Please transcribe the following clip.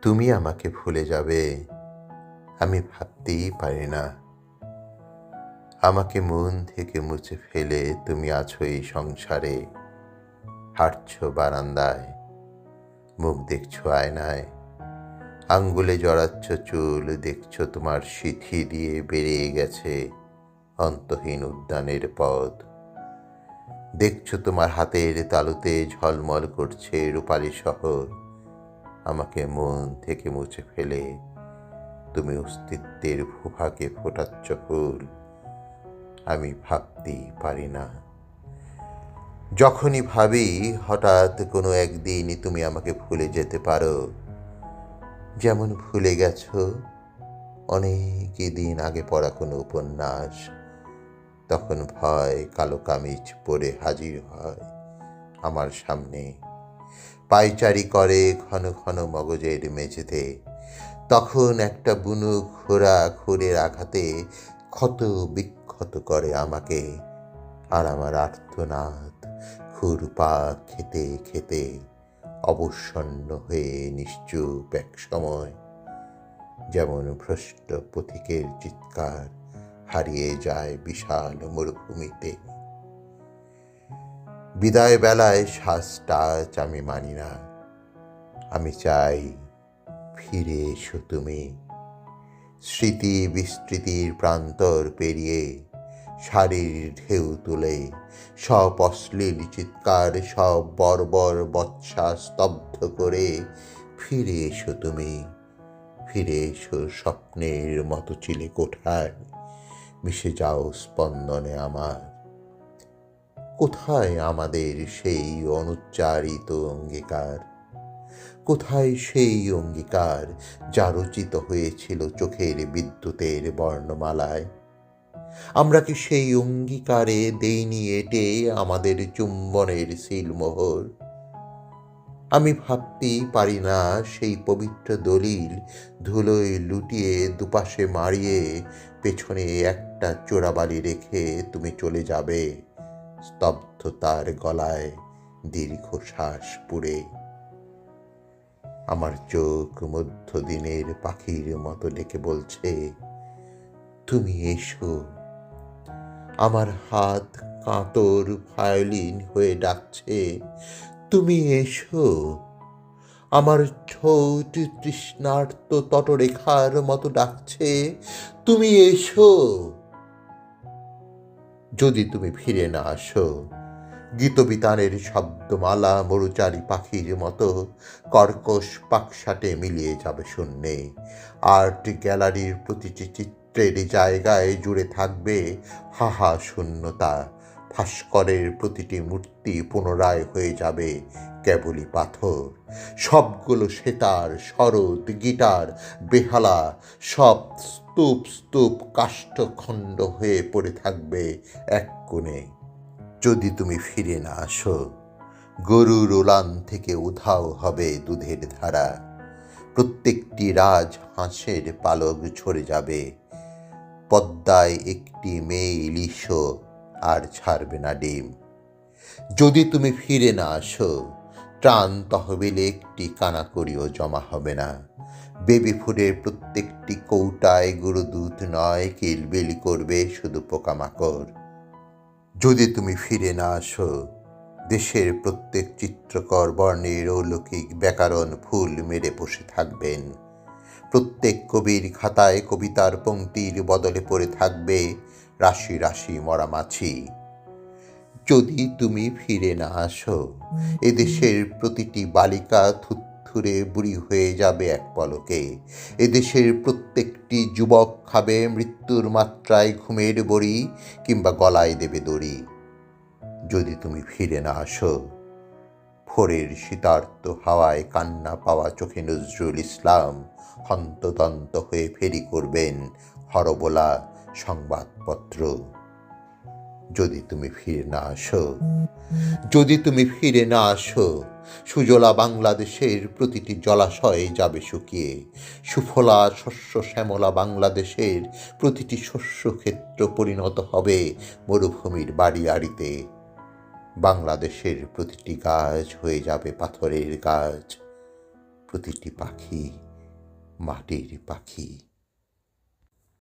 তুমি আমাকে ভুলে যাবে আমি ভাবতেই পারি না। আমাকে মন থেকে মুছে ফেলে তুমি আছো এই সংসারে। হাঁটছো বারান্দায়, মুখ দেখছো আয়নায়, আঙ্গুলে জড়াচ্ছ চুল, দেখছো তোমার সিঁথি দিয়ে বেরিয়ে গেছে অন্তহীন উদ্যানের পথ। দেখছো তোমার হাতের তালুতে ঝলমল করছে রূপালী শহর। আমাকে মন থেকে মুছে ফেলে তুমি অস্তিত্বের ভূভাগে ফোটাচ্ছ ফুল। আমি ভাবতেই পারি না। যখনই ভাবি হঠাৎ কোনো একদিন তুমি আমাকে ভুলে যেতে পারো, যেমন ভুলে গেছো অনেক দিন আগে পড়া কোনো উপন্যাস। তখন ভয় কালো কামিজ পরে হাজির হয় আমার সামনে, পায়চারি করে ঘন ঘন মগজের মেঝেতে। তখন একটা বুনো ঘোড়া খুরের আঘাতে ক্ষত বিক্ষত করে আমাকে, আর আমার আর্তনাদ ঘুরপাক খেতে খেতে অবসন্ন হয়ে নিশ্চুপ এক সময়, যেমন ভ্রষ্ট পথিকের চিৎকার হারিয়ে যায় বিশাল মরুভূমিতে। বিদায় বেলায় শ্বাস টাচ আমি মানি না। আমি চাই ফিরে এসো তুমি, স্মৃতি বিস্মৃতির প্রান্তর পেরিয়ে, শাড়ির ঢেউ তুলে সব অশ্লীল চিৎকার, সব বর্বর বচ্ছা স্তব্ধ করে ফিরে এসো তুমি। ফিরে এসো স্বপ্নের মতো চিলে কোঠায়, মিশে যাও স্পন্দনে আমার। কোথায় আমাদের সেই অনুচ্চারিত অঙ্গীকার? কোথায় সেই অঙ্গীকার যা রচিত হয়েছিল চোখের বিদ্যুতের বর্ণমালায়? আমরা কি সেই অঙ্গীকারে দেইনি এঁটে আমাদের চুম্বনের সিলমোহর? আমি ভাবতেই পারি না সেই পবিত্র দলিল ধুলোয় লুটিয়ে দুপাশে মারিয়ে পেছনে একটা চোরাবালি রেখে তুমি চলে যাবে স্তব্ধতার গলায় দীর্ঘশ্বাস পুড়ে। আমার চোখ মধ্যদিনের পাখির মতো ডেকে বলছে, তুমি এসো। আমার হাত কাঁতর ভায়োলিন হয়ে ডাকছে, তুমি এসো। আমার ঠোঁট তৃষ্ণার্ত তটরেখার মতো ডাকছে, তুমি এসো। যদি তুমি ফিরে না আসো, গীতবিতানের শব্দমালা মরুচারী পাখির মতো কর্কশ পাকশাটে মিলিয়ে যাবে শূন্যে। আর্ট গ্যালারির প্রতিটি চিত্রের জায়গায় জুড়ে থাকবে হাহা শূন্যতা। ভাস্করের প্রতিটি মূর্তি পুনরায় হয়ে যাবে কেবলই পাথর। সবগুলো সেতার, সরোদ, গিটার, বেহালা সব স্তূপ স্তূপ কাষ্ঠখণ্ড হয়ে পড়ে থাকবে এক কোণে। যদি তুমি ফিরে না আসো, গরুর ওলান থেকে উধাও হবে দুধের ধারা। প্রত্যেকটি রাজ হাঁসের পালক ঝরে যাবে। পদ্মায় একটি মেয়ে ইলিশও আর ছাড়বে না ডিম। যদি তুমি ফিরে না আসো, ত্রাণ তহবিলে একটি কানাকড়িও জমা হবে না। বেবি ফুডের প্রত্যেকটি কৌটায় গুঁড়ো দুধ নয়, কিলবিলি করবে শুধু পোকামাকড়। যদি তুমি ফিরে না আসো, দেশের প্রত্যেক চিত্রকর বর্ণের অলৌকিক ব্যাকরণ ফুল মেরে বসে থাকবেন। প্রত্যেক কবির খাতায় কবিতার পংক্তির বদলে পড়ে থাকবে রাশি রাশি মরা মাছি। যদি তুমি ফিরে না আসো, এদেশের প্রতিটি বালিকা থুরথুরে বুড়ি হয়ে যাবে এক পলকে। এদেশের প্রত্যেকটি যুবক খাবে মৃত্যুর মাত্রায় ঘুমের বড়ি কিংবা গলায় দেবে দড়ি। যদি তুমি ফিরে না আসো, ভোরের শীতার্ত হাওয়ায় কান্না পাওয়া চোখে নজরুল ইসলাম হন্তদন্ত হয়ে ফেরি করবেন হরবোলা সংবাদপত্র। যদি তুমি ফিরে না আসো, যদি তুমি ফিরে না আসো, সুজলা বাংলাদেশের প্রতিটি জলাশয়ে যাবে শুকিয়ে। সুফলা শস্য শ্যামলা বাংলাদেশের প্রতিটি শস্যক্ষেত্র পরিণত হবে মরুভূমির বাড়িয়াড়িতে। বাংলাদেশের প্রতিটি গাছ হয়ে যাবে পাথরের গাছ। প্রতিটি পাখি মাটির পাখি।